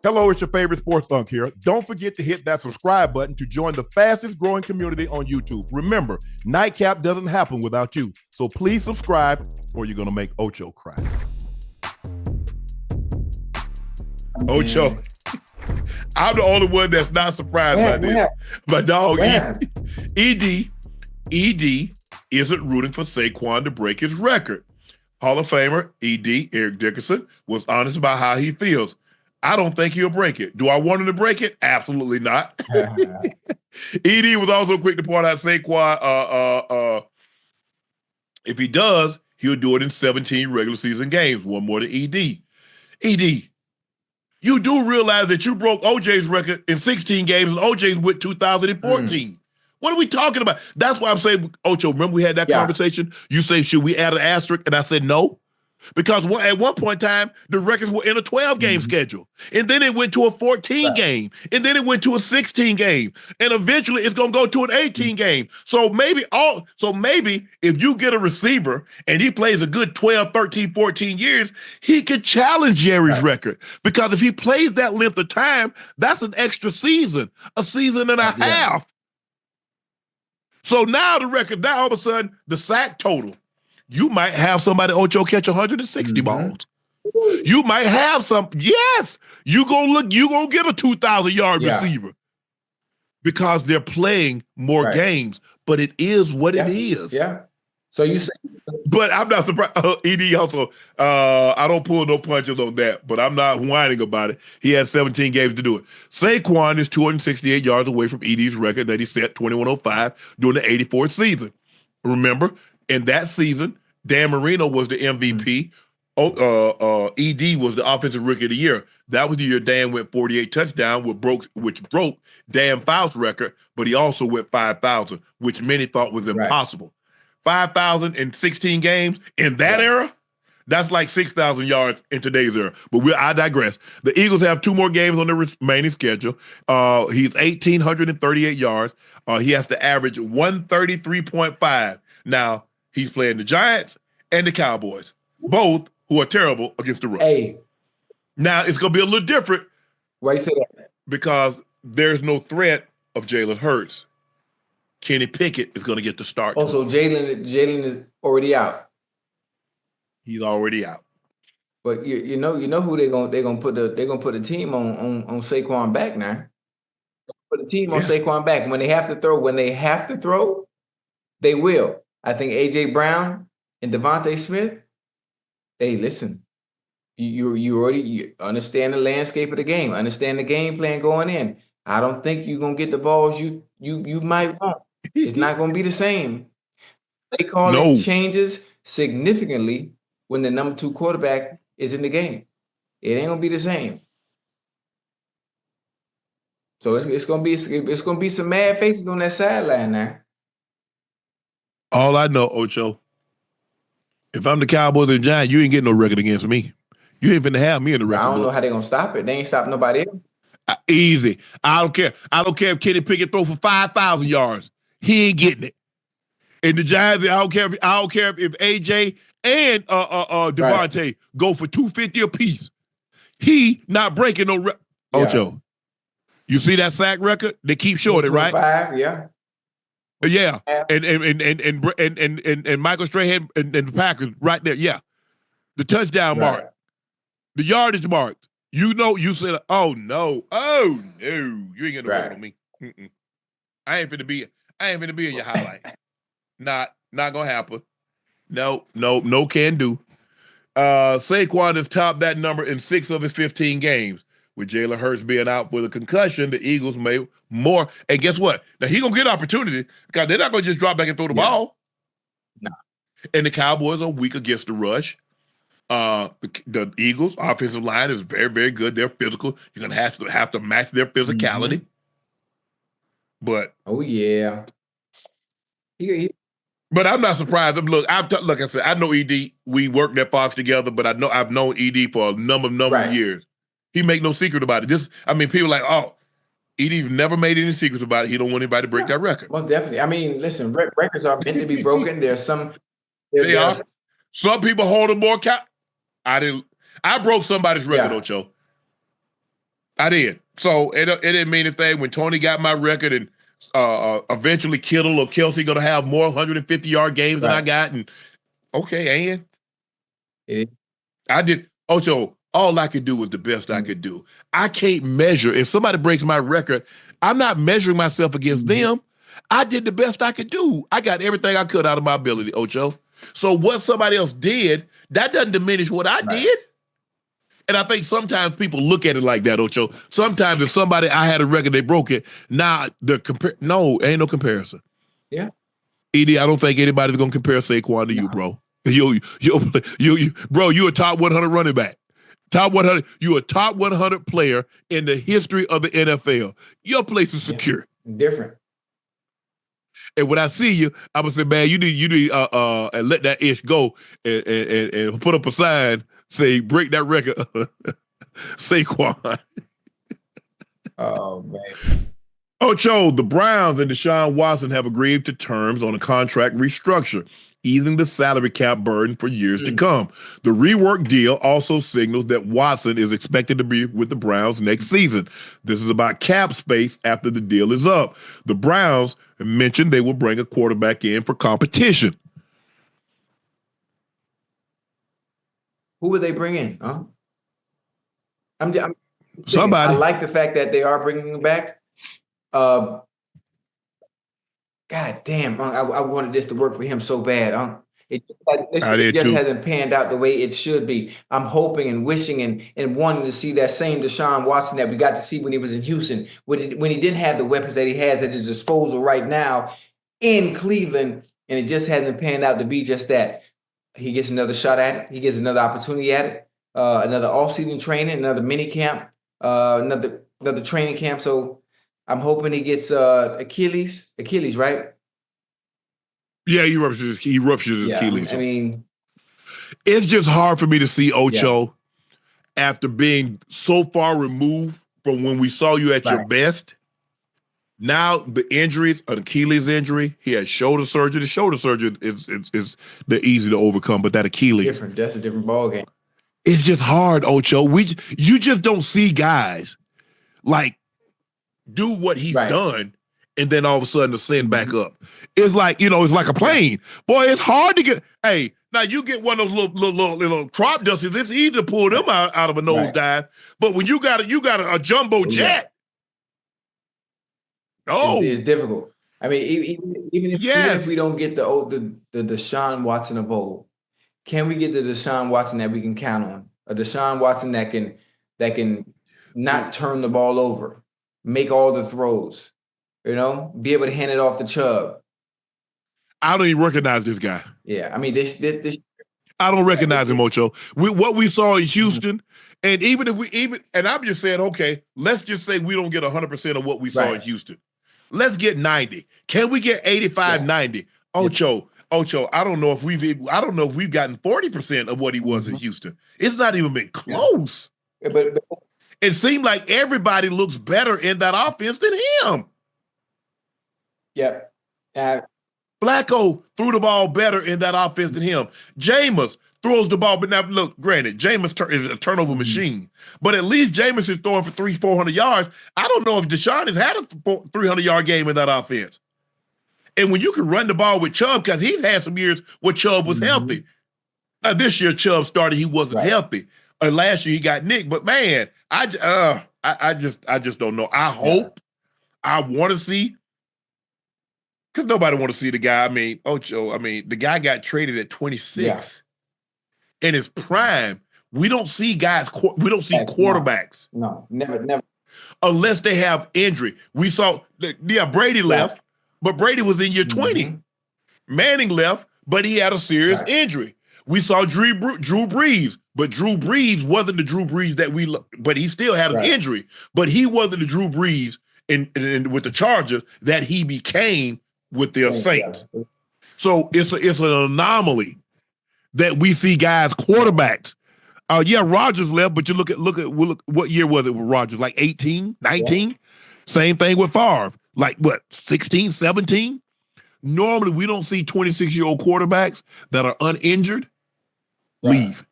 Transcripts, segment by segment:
Hello, it's your favorite sports Unc here. Don't forget to hit that subscribe button to join the fastest growing community on YouTube. Remember, Nightcap doesn't happen without you. So please subscribe or you're going to make Ocho cry. Ocho, I'm the only one that's not surprised by this. My dog, ED isn't rooting for Saquon to break his record. Hall of Famer, ED, Eric Dickerson, was honest about how he feels. I don't think he'll break it. Do I want him to break it? Absolutely not. ED was also quick to point out Saquon, if he does, he'll do it in 17 regular season games, one more than ED. ED, you do realize that you broke OJ's record in 16 games and OJ's with 2014. What are we talking about? That's why I'm saying, Ocho, remember we had that conversation? You say, should we add an asterisk? And I said, no. Because at one point in time, the records were in a 12-game schedule. And then it went to a 14-game. And then it went to a 16-game. And eventually it's going to go to an 18-game. So maybe if you get a receiver and he plays a good 12, 13, 14 years, he could challenge Jerry's record. Because if he plays that length of time, that's an extra season, a season and a half. So now the record, now all of a sudden, the sack total, you might have somebody, Ocho, catch 160 balls. You might have some, yes, you gonna get a 2,000-yard receiver because they're playing more games, but it is what it is. Yeah. So you say, but I'm not surprised. ED also, I don't pull no punches on that, but I'm not whining about it. He had 17 games to do it. Saquon is 268 yards away from ED's record that he set 2105 during the 84th season. Remember, in that season, Dan Marino was the MVP. ED was the offensive rookie of the year. That was the year Dan went 48 touchdowns, which broke Dan Fouts' record, but he also went 5,000, which many thought was impossible. 5,000 in 16 games in that era, that's like 6,000 yards in today's era. But I digress. The Eagles have 2 more games on the remaining schedule. He's 1,838 yards. He has to average 133.5. Now, he's playing the Giants and the Cowboys, both who are terrible against the run. Now, it's going to be a little different. Why you say that? Because there's no threat of Jalen Hurts. Kenny Pickett is going to get the start. Also, Jalen is already out. He's already out. But you know who they're gonna put the team on Saquon back now. Put the team on Saquon back when they have to throw, they will. I think AJ Brown and Devontae Smith. Hey, listen, you already understand the landscape of the game, understand the game plan going in. I don't think you're gonna get the balls you might want. It's not gonna be the same. They call it changes significantly when the number 2 quarterback is in the game. It ain't gonna be the same. So it's gonna be some mad faces on that sideline now. All I know, Ocho, if I'm the Cowboys and Giants, you ain't getting no record against me. You ain't finna have me in the record. I don't know how they're gonna stop it. They ain't stopping nobody else. Easy. I don't care. I don't care if Kenny Pickett throw for 5,000 yards. He ain't getting it. And the Giants, I don't care if AJ and Devontae go for 250 apiece. He not breaking no record. Ocho, you see that sack record? They keep showing it, right? 5, yeah. Yeah. And Michael Strahan and the Packers right there. Yeah. The touchdown mark. The yardage mark. You said, oh no, you ain't getting no record on me. I ain't finna be in your highlight. Not gonna happen. No can do. Saquon has topped that number in 6 of his 15 games. With Jalen Hurts being out with a concussion, the Eagles may more. And guess what? Now he's gonna get opportunity because they're not gonna just drop back and throw the ball. No. And the Cowboys are weak against the rush. The Eagles' offensive line is very, very good. They're physical. You're gonna have to match their physicality. But but I'm not surprised. Look, like I said, I know ED. We worked at Fox together, but I've known ED for a number of years. He make no secret about it. People are like, oh, ED never made any secrets about it. He don't want anybody to break that record. Well, definitely. I mean, listen, records are meant to be broken. There's some. They are. Some people hold them more. I broke somebody's record, Ocho. I did. So it didn't mean anything when Tony got my record and eventually Kittle or Kelsey going to have more 150-yard games than I got. And okay, and I did. Ocho, all I could do was the best I could do. I can't measure. If somebody breaks my record, I'm not measuring myself against them. I did the best I could do. I got everything I could out of my ability, Ocho. So what somebody else did, that doesn't diminish what I did. And I think sometimes people look at it like that, Ocho. Sometimes if somebody, I had a record, they broke it. Now, no, ain't no comparison. Yeah. Edie, I don't think anybody's going to compare Saquon to you, bro. Bro, you a top 100 running back. Top 100. You a top 100 player in the history of the NFL. Your place is secure. Different. And when I see you, I'm gonna say, man, you need and let that ish go and put up a sign, say, break that record. Saquon. Oh, man. Ocho, the Browns and Deshaun Watson have agreed to terms on a contract restructure, easing the salary cap burden for years to come. The rework deal also signals that Watson is expected to be with the Browns next season. This is about cap space after the deal is up. The Browns mentioned they will bring a quarterback in for competition. Who would they bring in? Huh? I'm somebody. I like the fact that they are bringing him back. God damn, I wanted this to work for him so bad. It just hasn't panned out the way it should be. I'm hoping and wishing and wanting to see that same Deshaun Watson that we got to see when he was in Houston, when he didn't have the weapons that he has at his disposal right now in Cleveland, and it just hasn't panned out to be just that. He gets another shot at it. He gets another opportunity at it. Another off-season training, another mini camp, another training camp. So I'm hoping he gets Achilles, right? Yeah, he ruptures his Achilles. I mean, it's just hard for me to see Ocho after being so far removed from when we saw you at your best. Now the injuries, an Achilles injury, he had shoulder surgery. The shoulder surgery is they're easy to overcome, but that Achilles, that's a different ballgame. It's just hard, Ocho. You just don't see guys like do what he's done and then all of a sudden ascend back up. It's like, it's like a plane. Boy, it's hard to get. Hey, now you get one of those little crop dusters, it's easy to pull them out of a nosedive. But when you got a jumbo jet, it's difficult. I mean, even if we don't get the Deshaun Watson of old, can we get the Deshaun Watson that we can count on? A Deshaun Watson that can not turn the ball over, make all the throws, be able to hand it off to Chubb. I don't even recognize this guy. Yeah, I mean, this I don't recognize him, Ocho. What we saw in Houston, and and I'm just saying, okay, let's just say we don't get 100% of what we saw in Houston. Let's get 90. Can we get 85, 90? Ocho, I don't know if we've gotten 40% of what he was in Houston. It's not even been close. Yeah, but it seemed like everybody looks better in that offense than him. Yeah. Flacco threw the ball better in that offense than him. Jameis throws the ball, but now look, granted, Jameis is a turnover machine, but at least Jameis is throwing for 300-400 yards. I don't know if Deshaun has had a 300-yard game in that offense. And when you can run the ball with Chubb, because he's had some years where Chubb was healthy. Now this year Chubb started, he wasn't healthy. Last year he got nicked, but man, I just don't know. I hope, I want to see, because nobody want to see the guy. Ocho, the guy got traded at 26 in his prime. We don't see guys, we don't see quarterbacks. No, never. Unless they have injury. We saw, Brady left, but Brady was in year 20. Manning left, but he had a serious injury. We saw Drew Brees, but Drew Brees wasn't the Drew Brees but he still had an injury. But he wasn't the Drew Brees in with the Chargers that he became with their Saints. So it's an anomaly that we see guys, quarterbacks. Rodgers left, but you look at what year was it with Rodgers? Like 18, 19? Yeah. Same thing with Favre. Like what, 16, 17? Normally we don't see 26-year-old quarterbacks that are uninjured leave.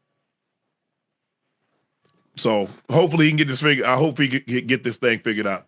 So hopefully he can get this figured. I hope he can get this thing figured out.